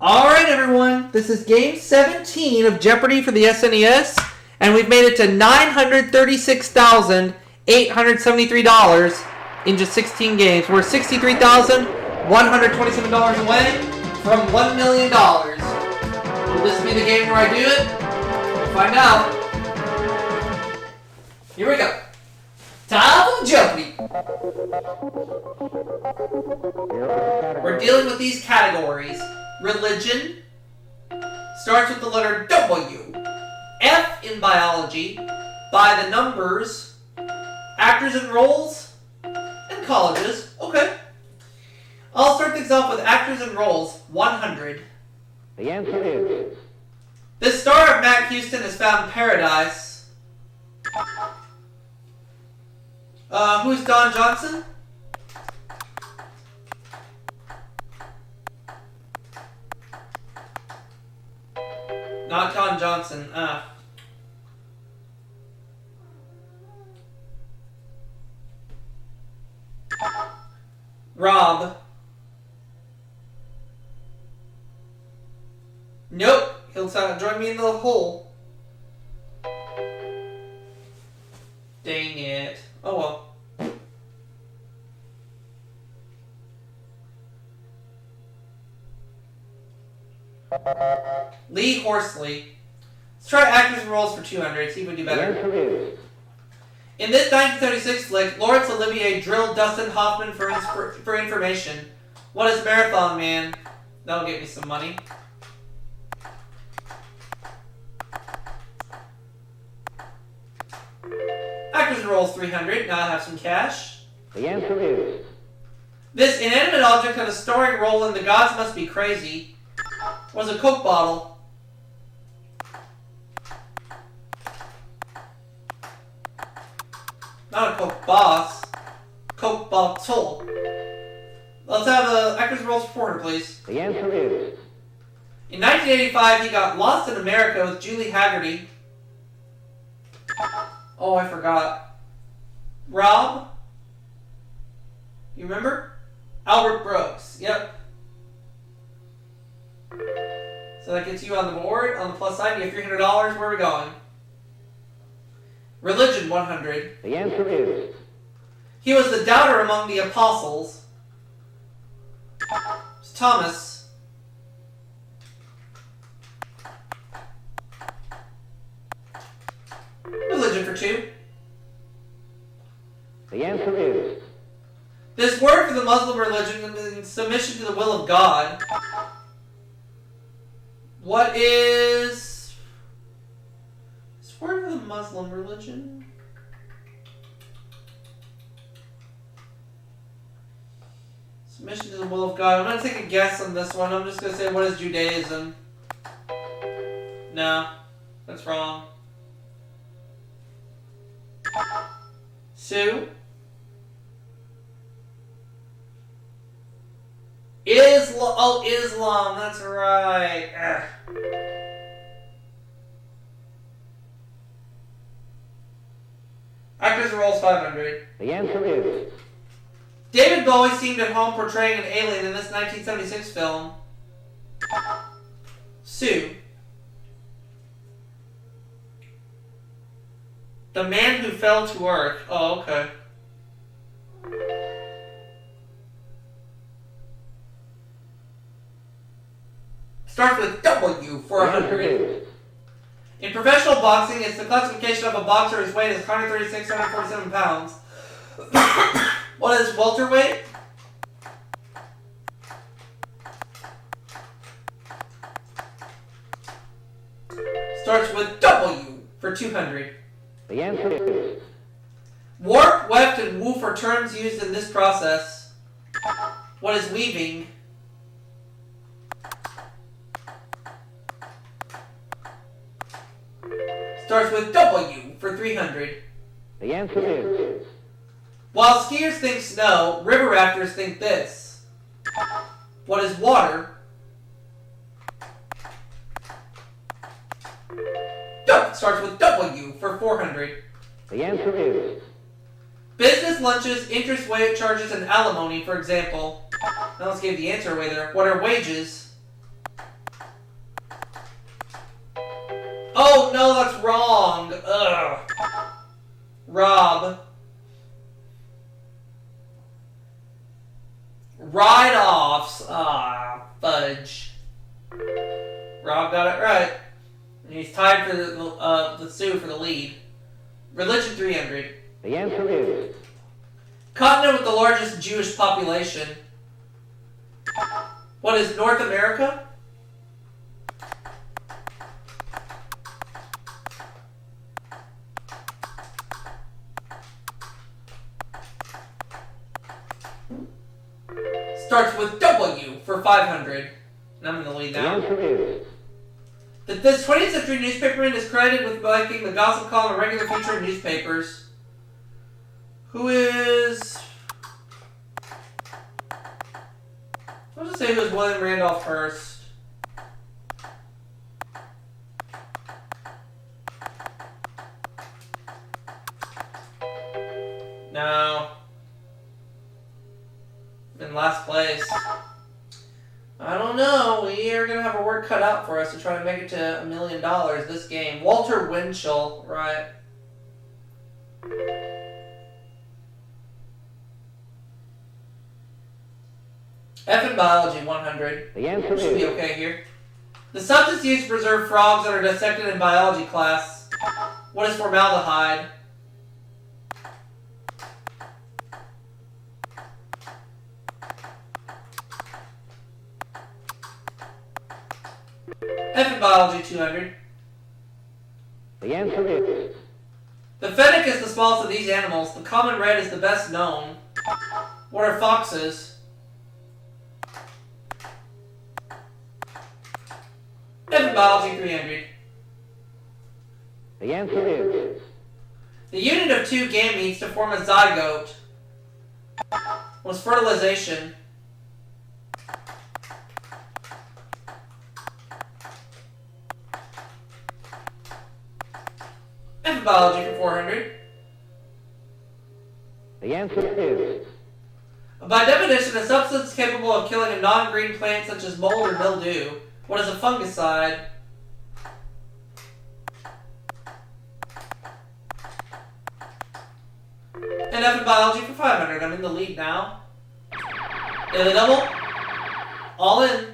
Alright everyone, this is game 17 of Jeopardy for the SNES, and we've made it to $936,873 in just 16 games. We're $63,127 away from $1 million. Will this be the game where I do it? We'll find out. Here we go. Time of Jeopardy! We're dealing with these categories. Religion starts with the letter W. F in biology, by the numbers, actors and roles, and colleges. Okay. I'll start things off with actors and roles, 100. The answer is... The star of Matt Houston has found paradise. Who's Don Johnson? Not Don Johnson. Rob. Nope. He'll join me in the hole. Dang it. Oh well. Lee Horsley. Let's try actors and roles for 200. See if we do better. In this 1936 flick, Laurence Olivier drilled Dustin Hoffman for information. What is Marathon Man? That'll get me some money. Actors and roles 300. Now I have some cash. The answer is... This inanimate object had a starring role in The Gods Must Be Crazy. Was a Coke bottle. Not a Coke boss. Coke bottle. Let's have the actors and roles for 400, please. The answer is... In 1985, he got Lost in America with Julie Haggerty. Oh, I forgot. Rob? You remember? Albert Brooks. Yep. So that gets you on the board. On the plus side, you have $300. Where are we going? Religion, 100. The answer is... He was the doubter among the apostles. It's Thomas. Religion for 2. The answer is... This word for the Muslim religion is submission to the will of God. What is this word for the Muslim religion? Submission to the will of God. I'm going to take a guess on this one. I'm just going to say, what is Judaism? No, that's wrong. Sue? Islam. Oh, Islam. That's right. Ugh. Actors and roles 500. The answer is... David Bowie seemed at home portraying an alien in this 1976 film. Sue. The Man Who Fell to Earth. Oh, okay. Starts with W for 100. In professional boxing, it's the classification of a boxer whose weight is 136, 147 pounds. What is welterweight? Starts with W for 200. The answer is... Warp, weft, and woof are terms used in this process. What is weaving? Starts with W for 300. The answer is... While skiers think snow, river rafters think this. What is water? Starts with W for 400. The answer is... Business lunches, interest charges, and alimony, for example. I almost gave the answer away there. What are wages? Rob. Ride-offs. Ah, fudge. Rob got it right. And he's tied for the Sue for the lead. Religion 300. The answer is Continent with the largest Jewish population. What is North America? Starts with W for 500. And I'm in the lead the now. answer is This 20th century newspaperman is credited with making the gossip column a regular feature in newspapers. Who is... I'll just say who is William Randolph Hearst. No. In last place. I don't know. We are going to have our work cut out for us to try to make it to $1 million this game. Walter Winchell, right. F in biology, 100. the answer Should be is okay here. The substance used to preserve frogs that are dissected in biology class. What is formaldehyde? F in biology, 200. the answer is The fennec is the smallest of these animals. The common red is the best known. What are foxes? F in biology, 300. the answer is The unit of two gametes to form a zygote was fertilization. F in biology for 400. the answer is By definition, a substance capable of killing a non-green plant such as mold or mildew. What is a fungicide? And F in biology for 500. I'm in the lead now. Daily double. All in.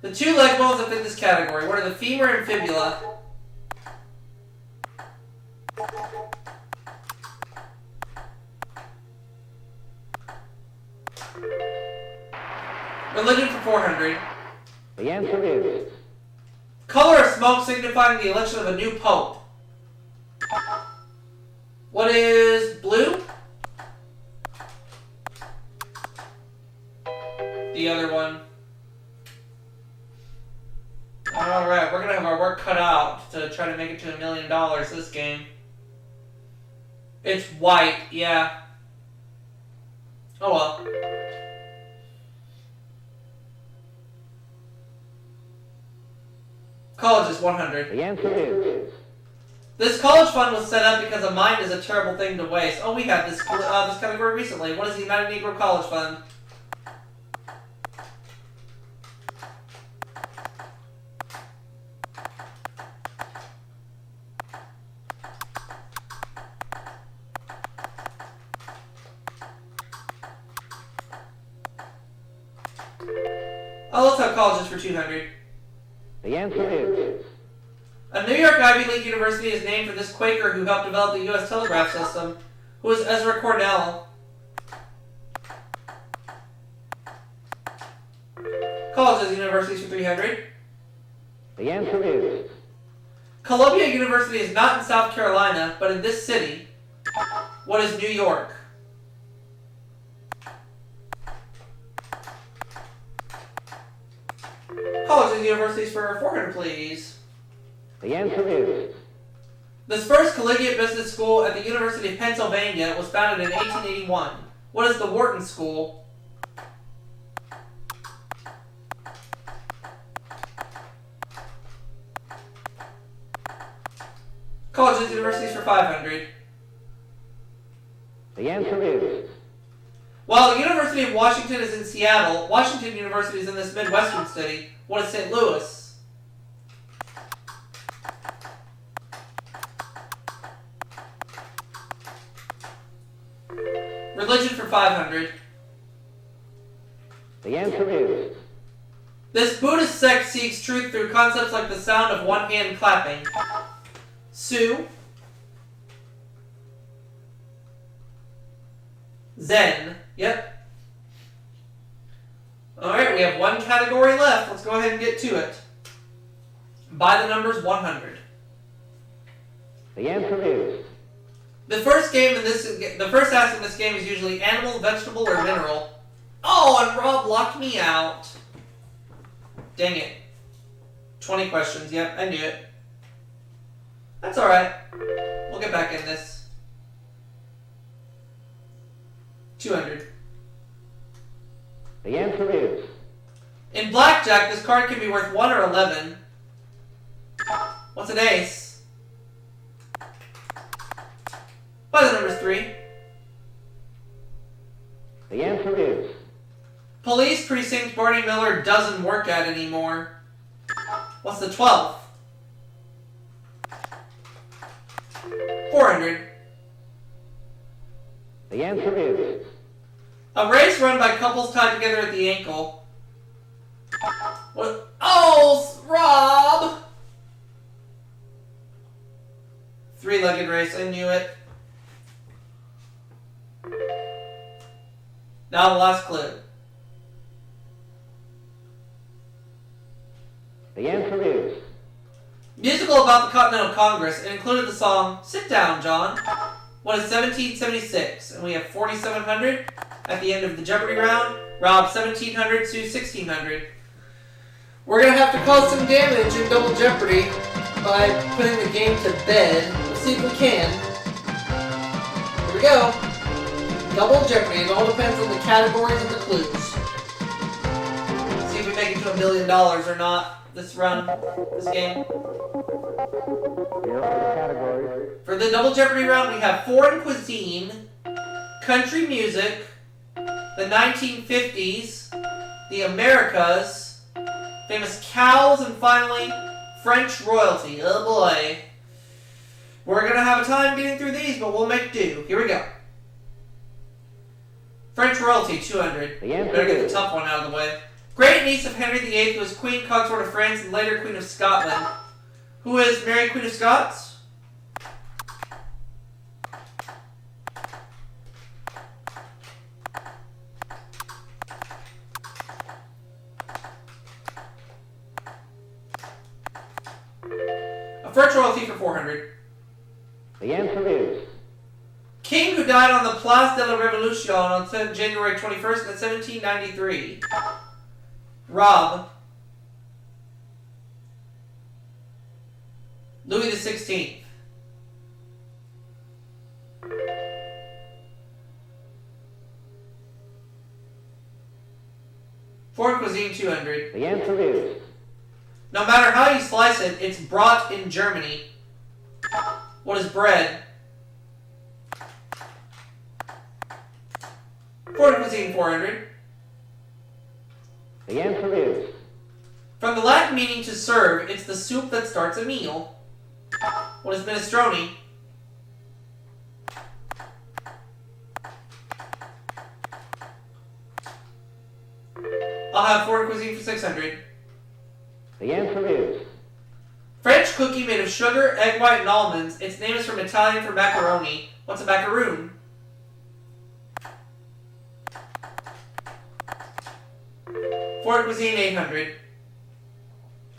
The two leg bones that fit this category. What are the femur and fibula? Religion for 400. the answer is Color of smoke signifying the election of a new pope. What is blue? The other one. Alright, we're going to have our work cut out to try to make it to $1 million this game. It's white, yeah. Oh well. College is 100. the answer is This college fund was set up because a mind is a terrible thing to waste. Oh, we had this category recently. What is the United Negro College Fund? Oh, let's have colleges for 200. the answer is A New York Ivy League university is named for this Quaker who helped develop the U.S. telegraph system. Who is Ezra Cornell? Colleges, universities for 300. the answer is Columbia University is not in South Carolina, but in this city. What is New York? Colleges and universities for 400, please. the answer is This first collegiate business school at the University of Pennsylvania was founded in 1881. What is the Wharton School? Colleges and universities for 500. the answer is While the University of Washington is in Seattle, Washington University is in this Midwestern city. What is St. Louis? Religion for 500. The answer is This Buddhist sect seeks truth through concepts like the sound of one hand clapping. Sue. Zen. Yep. Alright, we have one category left. Let's go ahead and get to it. By the numbers 100. the answer is The first ask in this game is usually animal, vegetable, or mineral. Oh, and Rob locked me out. Dang it. 20 questions. Yep, I knew it. That's alright. We'll get back in this. 200. the answer is In blackjack, this card can be worth 1 or 11. What's an ace? By the numbers 3. the answer is Police precinct Barney Miller doesn't work at anymore. What's the 12th? 400. the answer is A race run by couples tied together at the ankle. What? Oh, Rob! 3-legged race, I knew it. Now the last clue. the answer is Musical about the Continental Congress. It included the song Sit Down, John. What is 1776? And we have 4,700 at the end of the Jeopardy round. Rob 1,700, Sue 1,600. We're going to have to cause some damage in Double Jeopardy by putting the game to bed. Let's see if we can. Here we go. Double Jeopardy. It all depends on the categories and the clues. See if we make it to $1 million or not. This run, this game. here are the categories. For the Double Jeopardy round, we have foreign cuisine, country music, the 1950s, the Americas, famous cows, and finally, French royalty. Oh boy. We're going to have a time getting through these, but we'll make do. Here we go. French royalty, 200. The answer Better get the is- tough one out of the way. Great niece of Henry VIII was Queen Consort of France and later Queen of Scotland. Who is Mary Queen of Scots? A French royalty for 400. the answer is King who died on the Place de la Révolution on January 21st in 1793. Rob. Louis the 16th. Foreign cuisine, 200. the answer is No matter how you slice it, it's brought in Germany. What is bread? Foreign cuisine, 400. the answer is From the Latin meaning to serve, it's the soup that starts a meal. What is minestrone? I'll have foreign cuisine for 600. the answer is French cookie made of sugar, egg white, and almonds. Its name is from Italian for macaroni. What's a macaroon? Foreign cuisine, 800.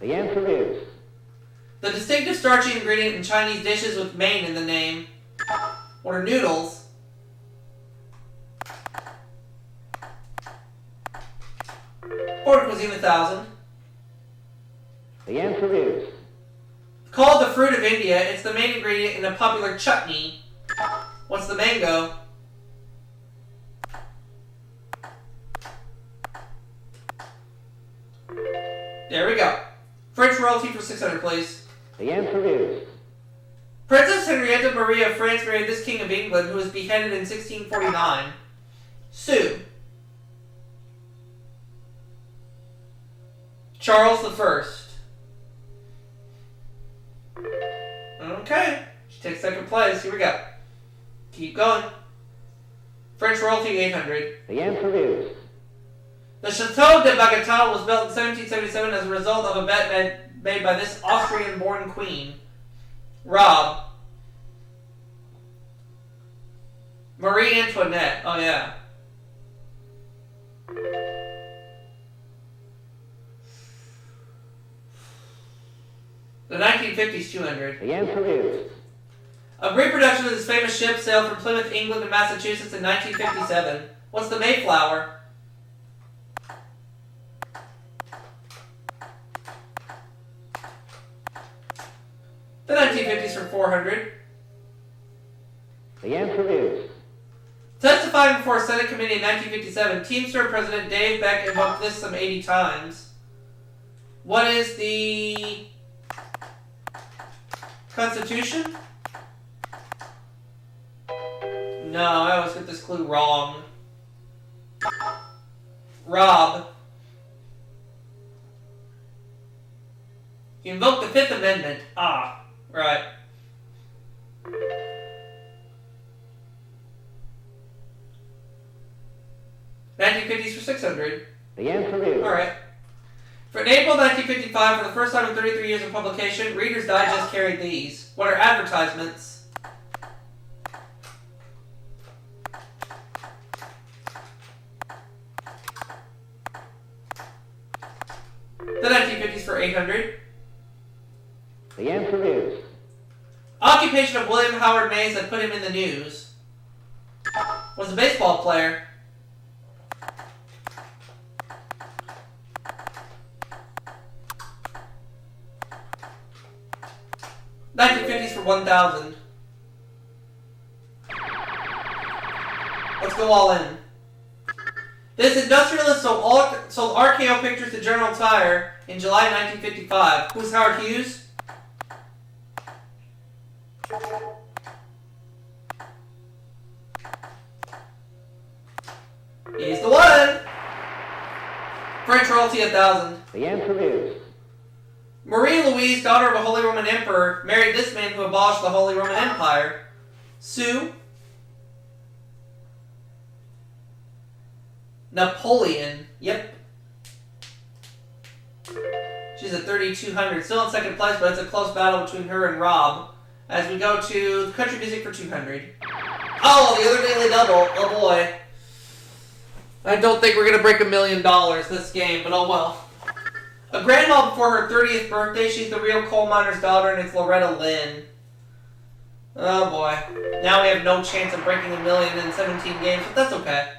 the answer is The distinctive starchy ingredient in Chinese dishes with main in the name. What are noodles? Foreign cuisine, 1,000. the answer is Called the fruit of India, it's the main ingredient in a popular chutney. What's the mango? There we go. French royalty for 600, please. the answer is Princess Henrietta Maria of France married this king of England who was beheaded in 1649. Sue. Charles the First. Okay. She takes second place. Here we go. Keep going. French royalty, 800. The answer is. The Chateau de Bagatelle was built in 1777 as a result of a bet made by this Austrian-born queen. Rob. Marie Antoinette. Oh, yeah. The 1950s, 200. The answer is. A reproduction of this famous ship sailed from Plymouth, England to Massachusetts in 1957. What's the Mayflower? The 1950s for 400. The answer is. Testifying before a Senate committee in 1957, Teamster President Dave Beck invoked this some 80 times. What is the Constitution? No, I always get this clue wrong. Rob. You invoke the Fifth Amendment. Ah, right. $1950s for 600. The answer is. Alright. For in April 1955, for the first time in 33 years of publication, Reader's Digest carried these. What are advertisements? The 1950s for 800. The answer is. Occupation of William Howard Mays that put him in the news. Was a baseball player. $1950s for 1,000. Let's go all in. This industrialist sold RKO Pictures to General Tire in July 1955. Who's Howard Hughes? He's the one! French royalty, 1,000. The answer is. Marie Louise, daughter of a Holy Roman Emperor, married this man who abolished the Holy Roman Empire. Sue. Napoleon. Yep. She's at 3,200. Still in second place, but it's a close battle between her and Rob. As we go to country music for 200. Oh, the other daily double. Oh boy. I don't think we're going to break $1 million this game, but oh well. A grandma before her 30th birthday. She's the real coal miner's daughter, and it's Loretta Lynn. Oh boy. Now we have no chance of breaking $1 million in 17 games, but that's okay.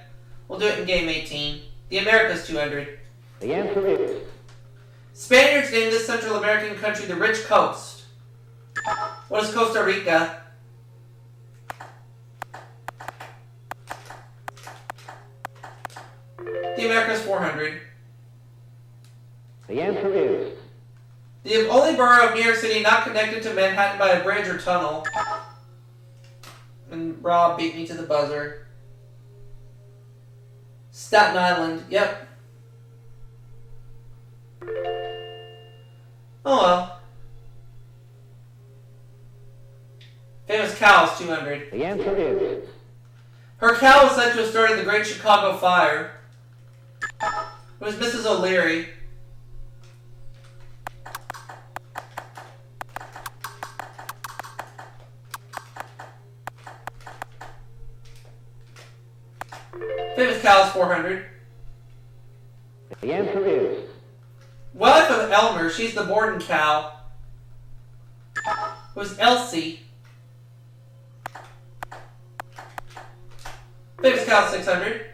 We'll do it in game 18. The Americas, 200. The answer is. Spaniards named this Central American country the Rich Coast. What is Costa Rica? The Americas, 400. The answer is. The only borough of New York City not connected to Manhattan by a bridge or tunnel. And Rob beat me to the buzzer. Staten Island, yep. Oh well. Famous cows, 200. The answer is. Her cow was said to have started the Great Chicago Fire. It was Mrs. O'Leary. Famous cows, 400. The answer is. Wife of Elmer, she's the Borden cow. It was Elsie. Famous cow, 600.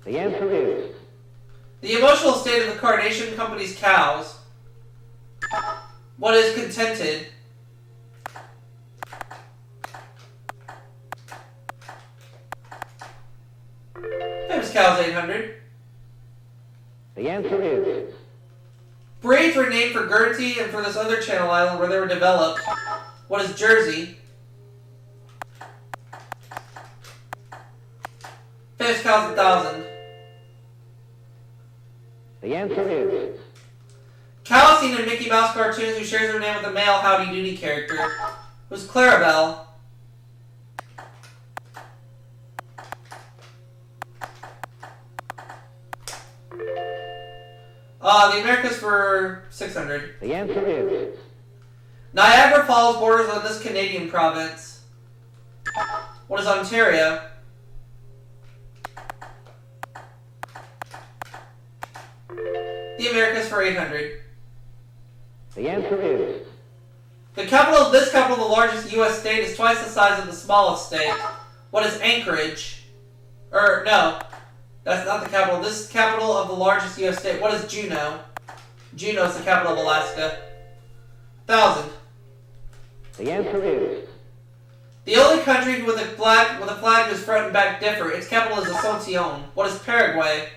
The answer is. The emotional state of the Carnation Company's cows. What is contented? Famous cows, 800. The answer is. Breeds were named for Guernsey and for this other Channel Island where they were developed. What is Jersey? Famous cows, 1,000. The answer is. Cow seen in Mickey Mouse cartoons who shares her name with a male Howdy Doody character. It was Clarabelle. The Americas for 600. The answer is Niagara Falls borders on this Canadian province. What is Ontario? The Americas for 800. the answer is The capital of the largest U.S. state, is twice the size of the smallest state. What is Anchorage? No, that's not the capital. This is the capital of the largest U.S. state. What is Juneau? Juneau is the capital of Alaska. 1,000. the answer is The only country with a flag whose front and back differ. Its capital is Asuncion. What is Paraguay?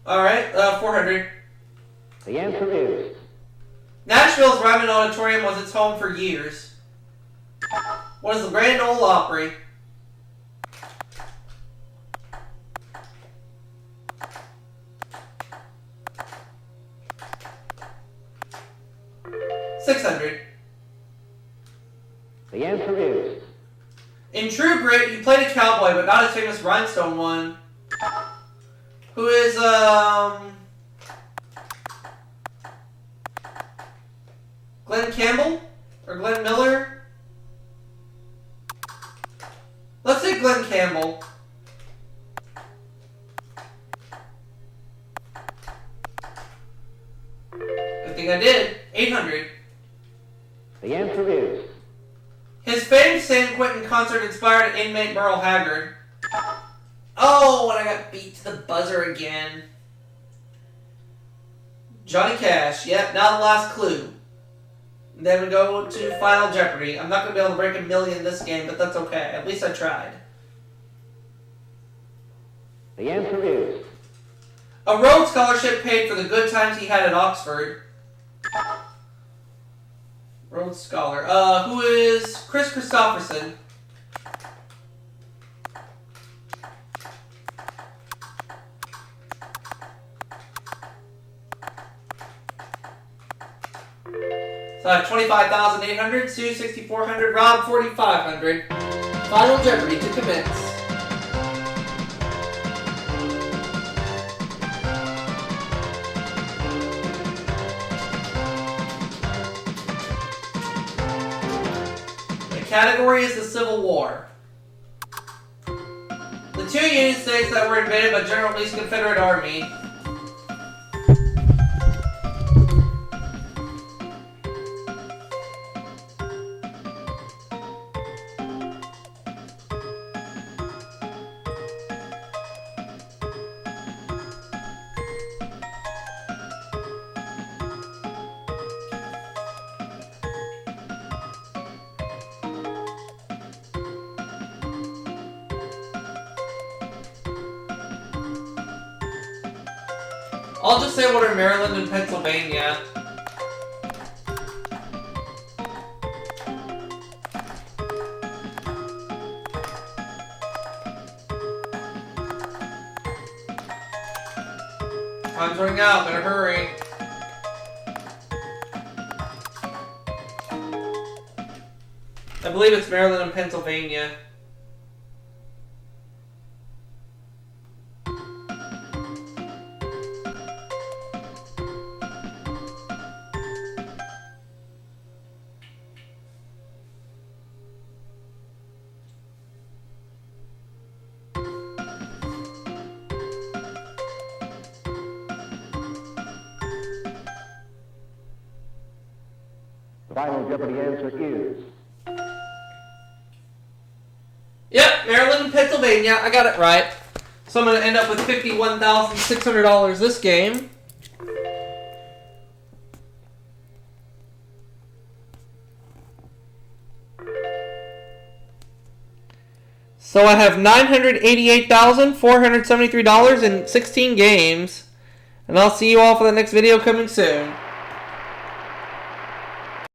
Alright, 400. the answer is Nashville's Ryman Auditorium was its home for years. What is the Grand Ole Opry? $600. the answer is In True Grit, he played a cowboy, but not his famous rhinestone one. Who is, Glenn Campbell? Or Glenn Miller? Let's say Glenn Campbell. Good thing I did. 800. the answer is His famed San Quentin concert inspired inmate Merle Haggard. Oh, and I got beat to the buzzer again. Johnny Cash. Yep, now the last clue. Then we go to Final Jeopardy. I'm not going to be able to break a million this game, but that's okay. At least I tried. the answer is A Rhodes Scholarship paid for the good times he had at Oxford. Rhodes Scholar. Who is Chris Christopherson? So I have 25,800, Sue 6,400, Rob 4,500. Final Jeopardy to commence. The category is the Civil War. The two Union States that were invaded by General Lee's Confederate Army. I'll just say what are Maryland and Pennsylvania. Time's running out, better hurry. I believe it's Maryland and Pennsylvania. the Final Jeopardy answer is Yep, Maryland and Pennsylvania. I got it right. So I'm going to end up with $51,600 this game. So I have $988,473 in 16 games. And I'll see you all for the next video coming soon.